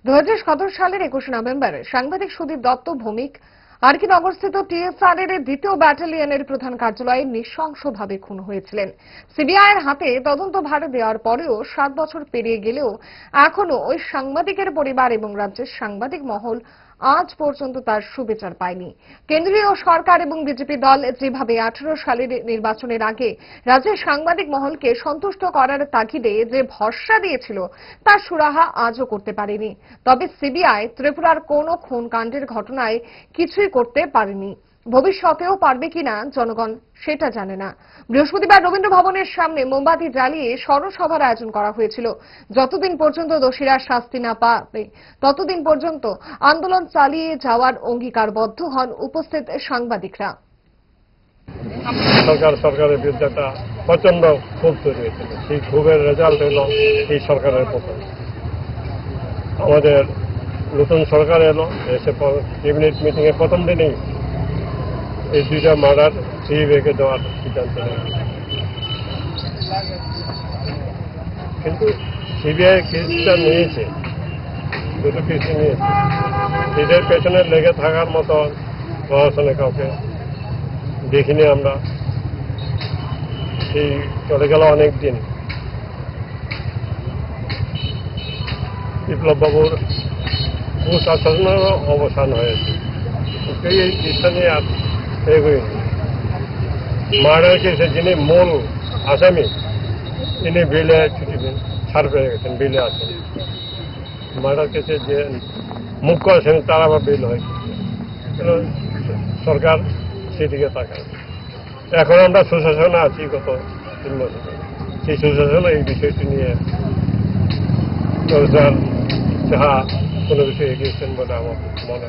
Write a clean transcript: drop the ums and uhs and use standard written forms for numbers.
2017 সালের 21 নভেম্বর সাংবাদিক সুদীপ দত্ত ভৌমিক আরকিনগরস্থিত টিএসআর এর 2য় ব্যাটালিয়নের প্রধান কার্যালয়ে নৃশংসভাবে খুন হয়েছিলেন। সিবিআই এর হাতে তদন্তভার দেওয়ার পরেও 7 বছর পেরিয়ে গেলেও এখনো ওই সাংবাদিকের পরিবার এবং রাজ্যের সাংবাদিক মহল আজ পর্যন্ত তার সুবিচার পায়নি। কেন্দ্রীয় সরকার এবং বিজেপি দল যেভাবে 18 সালের নির্বাচনের আগে রাজ্যের সাংবাদিক মহলকে সন্তুষ্ট করার তাগিদে যে ভরসা দিয়েছিল তার সুরাহা আজও করতে পারেনি। তবে সিবিআই ত্রিপুরার কোনো খুনকাণ্ডের ঘটনায় কিছুই করতে পারেনি। ভবিষ্যতেও পারবে কিনা জনগণ সেটা জানে না। বৃহস্পতিবার রবীন্দ্র ভবনের সামনে মোমবাতি জ্বালিয়ে স্মরণসভার আয়োজন করা হয়েছিল। যতদিন পর্যন্ত দোষীরা শাস্তি না পাবে ততদিন পর্যন্ত আন্দোলন চালিয়ে যাওয়ার অঙ্গীকারবদ্ধ হন উপস্থিত সাংবাদিকরা। সরকারের বিরুদ্ধে একটা প্রচন্ড ক্ষোভ তৈরি হয়েছিল। সেই ক্ষোভের রেজাল্ট হলো এই সরকারের পতন। আমাদের নতুন সরকার এলো, এসে ক্যাবিনেট মিটিং এর প্রথম দিনেই এই 2টা মার্ডার সিবিআইকে দেওয়ার সিদ্ধান্ত নেয়। কিন্তু সিবিআই কেসটা নিয়েছে, দুটো কেসই নিয়েছে। এদের পেছনে লেগে থাকার মতো প্রশাসনে কাউকে দেখিনি আমরা। সেই চলে গেল অনেক দিন। বিপ্লব বাবুর কুশাসনেরও অবসান হয়েছে। এই কেসটা নিয়ে আর এগোয়নি। মার্ডার কেসে যিনি মূল আসামি তিনি বেলে ছাড় পেয়ে গেছেন, বেলে আছেন। মার্ডার কেসে যে মুখ্য আসামি তার আবার বেল হয়। সরকার সেদিকে তাকায়। এখন আমরা সুশাসনে আছি গত 3 বছর। সেই সুশাসনে এই বিষয়টি নিয়ে সরকার যাহা কোনো বিষয়ে এগিয়েছেন বলে আমার মনে হয়।